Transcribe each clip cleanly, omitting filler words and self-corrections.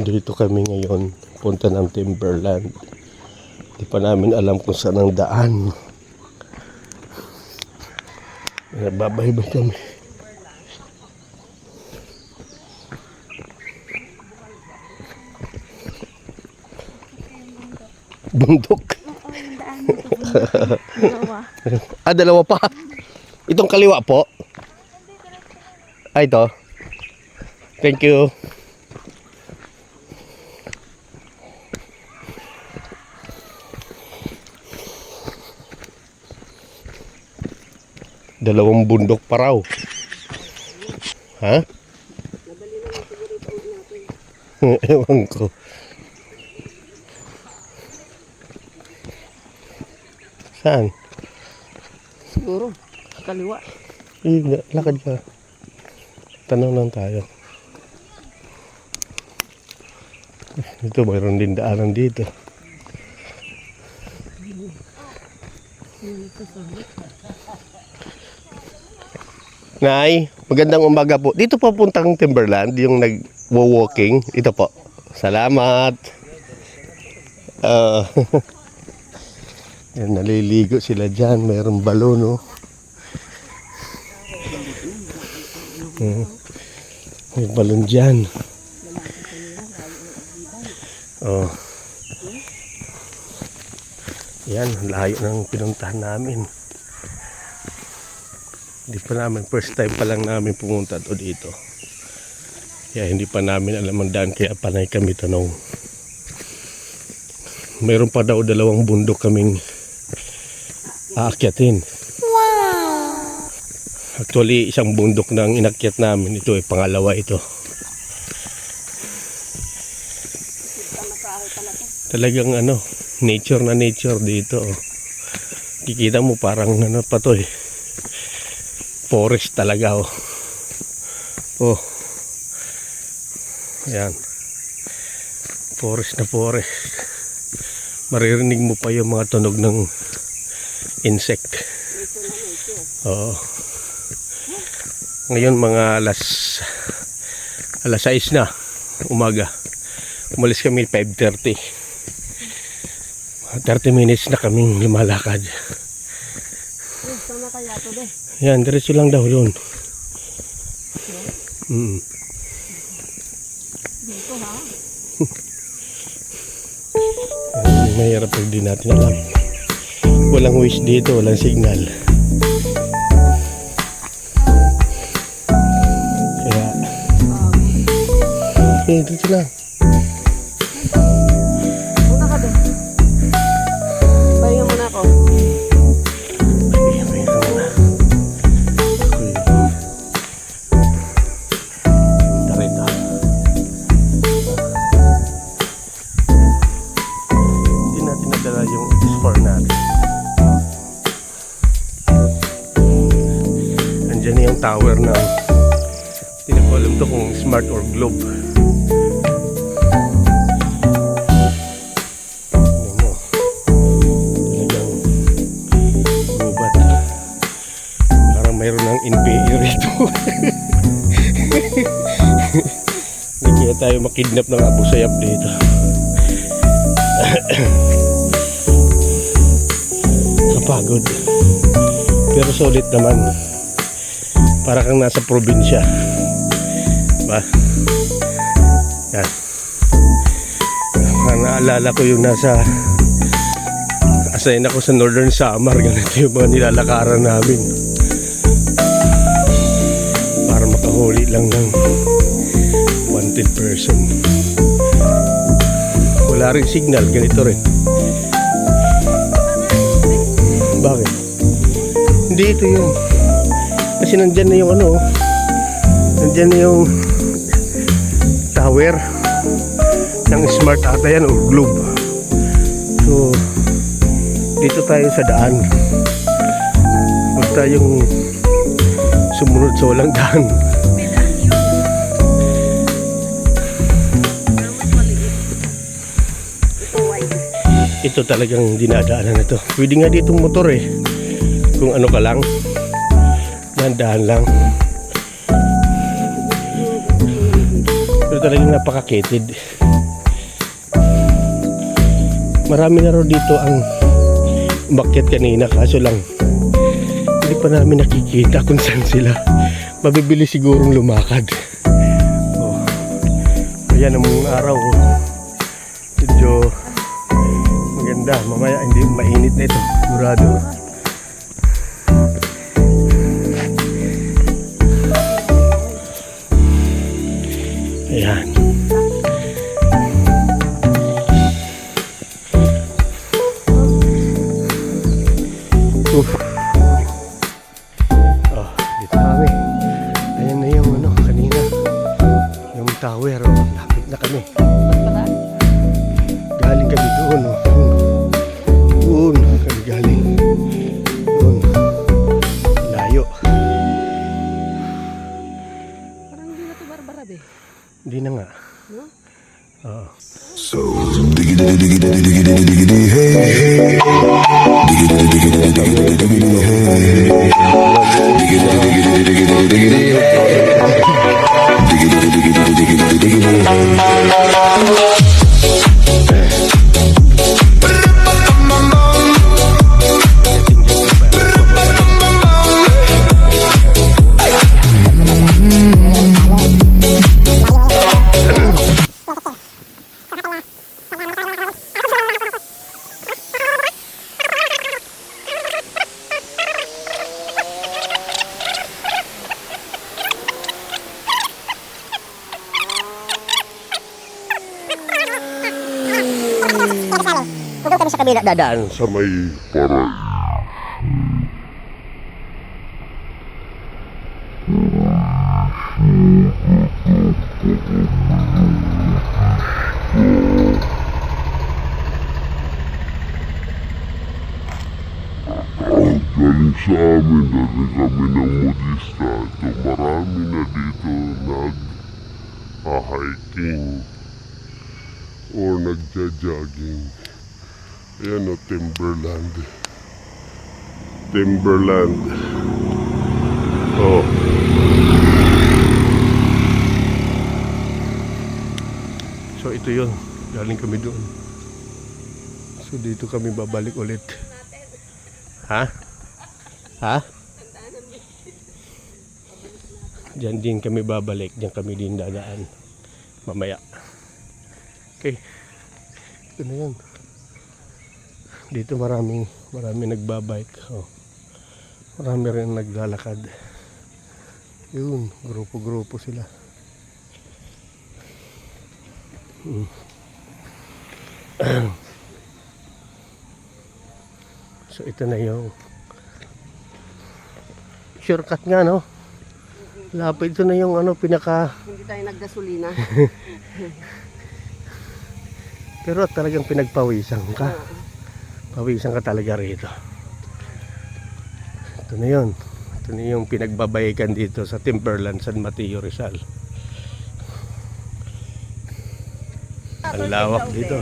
Dito kami ngayon, punta ng Timberland. Di pa namin alam kung saan ang daan. Nababaybay kami. Bundok. Oo, yung daan mo sa bundok. Dalawa. Dalawa pa. Itong kaliwa po. Ito. Thank you. Dalawang bundok pa raw. Ha? Nadali naman siguro ito natin. Ewan ko. Saan? Siguro, kaliwa. Hindi, lakad ka. Tanong lang tayo. Dito, mayroon din daanan dito. Nay, magandang umaga po. Dito po puntang Timberland, yung nag-walking. Ito po. Salamat. Yan, naliligo sila dyan. Mayroong balon, oh. May balon dyan. Oh. Yan, layo ng pinuntahan namin. Hindi pa namin, first time pa lang namin pumunta to dito. Kaya hindi pa namin alam ang daan, kaya panay kami tanong. Mayroon pa daw dalawang bundok kaming aakyatin. Wow! Actually, isang bundok na ang inakyat namin. Ito ay pangalawa ito. Talagang ano, nature na nature dito. Oh. Kikita mo parang ano pa to eh. Forest talaga oh. Oh. Ayan. Forest na forest. Maririnig mo pa yung mga tunog ng insect. Oo. Ngayon mga alas 6 na umaga. Umalis kami 5:30. 30 minutes na kaming lumalakad. Sana kaya ito be? Yan, diretso lang daw doon. Dito ha? Mahirap pag di natin alam. Walang wish dito, walang signal. Kaya dito lang. Una ka be? Pahinga muna ako. Andyan yung tower na hindi ko alam to kung smart or globe. Ano mo, talagang gubat. Parang mayroon ng NBA rito. Hindi kaya tayo makidnap ng Abu Sayyaf dito. Kapagod. Pero solid naman. Para kang nasa probinsya. Ba? Yan. Naalala ko yung nasa assign ako sa Northern Samar. Ganito yung mga nilalakaran namin. Para makahuli lang ng wanted person. Wala rin signal. Ganito rin. Bakit? Hindi ito yun. Kasi nandyan na yung ano, nandyan na yung tower ng smart ata yan o globe. So dito tayo sa daan. Huwag tayong sumunod sa walang daan. Ito talagang dinadaanan na ito. Pwede nga ditong motor eh. Kung ano ka lang, dahan lang. Pero talagang napaka-kitid. Marami na raw dito ang umakyat kanina, kaso lang hindi pa namin nakikita kung saan sila. Mabibili sigurong lumakad. Oh. Ayan ang mga araw. Medyo maganda. Mamaya hindi mainit na ito. Sigurado. Ayan. Oh, dito kami. Ayan na yung ano, kanina. Yung tower. Oh, lapit na kami. Galing kami doon. Oh. Doon kami galing. Doon. Layo. Parang hindi na ito barbarab eh. Hindi na nga. No? Oh. So, diggity diggity diggity diggity hey hey. Diggity diggity diggity diggity hey. Diggity diggity diggity diggity hey. Diggity diggity diggity diggity Doon kami sa kabila dadaan. sa may parang. Galing sa amin, galing kami ng modista. Ito, marami na dito nag-hiking or nagja-jogging. Ayan o, Timberland. Timberland. Oh. So ito yun. Galing kami doon. So dito kami babalik ulit. Ha? Ha? Diyan din kami babalik. Diyan kami din dadaan. Mamaya. Okay. Ito na yun. Dito marami nagbabike. Oh. Marami rin naglalakad. Yun, grupo-grupo sila. So ito na yung shortcut nga, no? Lapit, ito na yung ano, pinaka... Hindi tayo naggasolina. Pero talagang pinagpawisan ka. Pawisan ka talaga rito. Ito na yun. Ito na yung pinagbabayikan dito sa Timberland, San Mateo, Rizal. Ang lawak dito.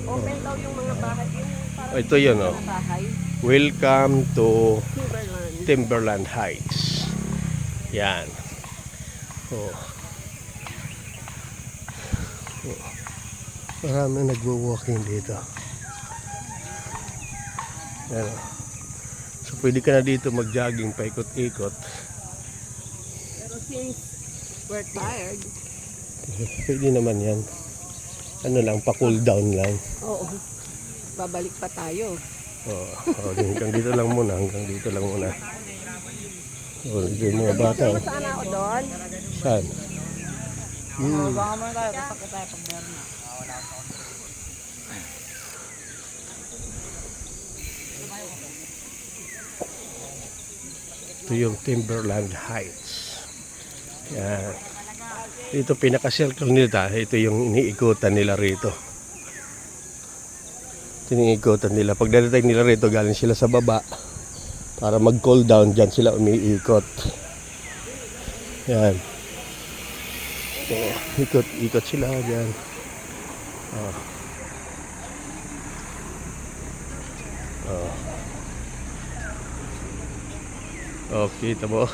Open daw yung mga bahay. Oh, ito yun, oh. Bahay. Welcome to Timberland. Timberland Heights. Yan. Oh. Oh. Marami nagwo-walking dito. Yan. Oh. So pwede ka na dito mag-jogging, paikot-ikot. Pero since we're tired, Pwede naman yan. Ano lang, pa-cool down lang. oo, babalik pa tayo. Oh, hanggang dito lang muna, hanggang dito lang muna. Oh, dito yung mga bata. Oh. Saan ako doon? Saan? Baka muna tayo, tapos tayo pag meron na. Ito yung Timberland Heights. Yan. Dito pinaka-circle nila. Ito yung iniikutan nila rito. Ito yung iniikutan nila. Pag dadating nila rito, galing sila sa baba. Para mag-cool down, dyan sila umiikot. Yan. So, ikot sila dyan. Oh. Oh. Oh, kita mo.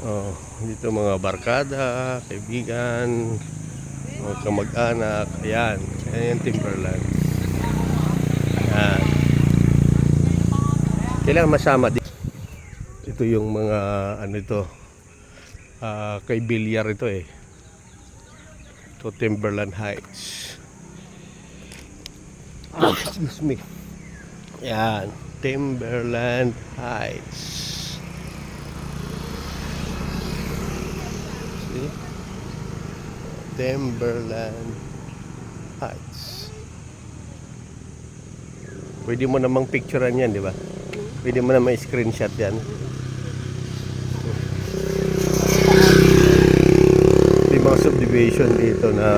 Oh, dito mga barkada, kaibigan, mga kamag-anak, ayan. Yan yung Timberland. Yan. Kailangan masama din. Ito yung mga ano ito. Kay Bilyar ito eh. Ito Timberland Heights. Excuse me. Yan. Timberland Heights. See? Timberland Heights. Pwede mo namang picturean yan, di ba? Pwede mo namang screenshot yan. May mga subdivision dito na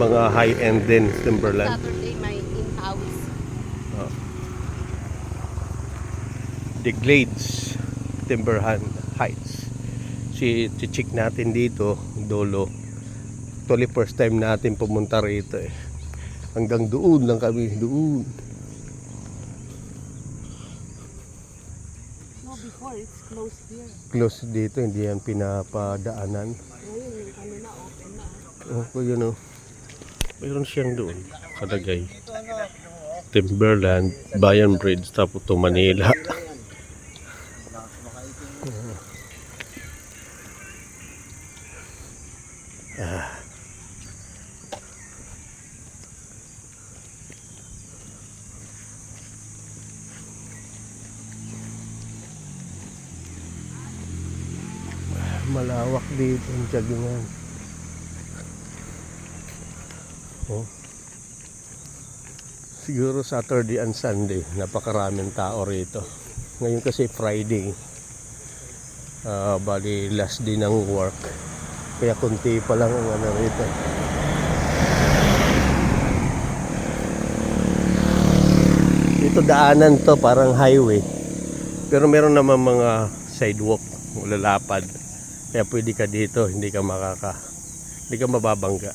mga high-end din Timberland. Saturday, may in-house. The Glades Timberland Heights. Si-check natin dito, Dolo. Actually, first time natin pumunta rito eh. Hanggang doon lang kami, doon. No, before it's closed here. Close dito, hindi yan pinapadaanan. Ngayon, yung ano na, open na. Oh, yun oh. Mayroon siyang doon, kalagay. Timberland, Bayan Bridge, tapos to Manila. Malawak dito ang jagungan. Oh. Siguro Saturday and Sunday, napakaraming tao rito. Ngayon kasi Friday. Bali last day ng work. Kaya konti pa lang ang ano rito. Ito daanan to, parang highway. Pero meron naman mga sidewalk, lalapad. Kaya pwede ka dito, hindi ka mababangga.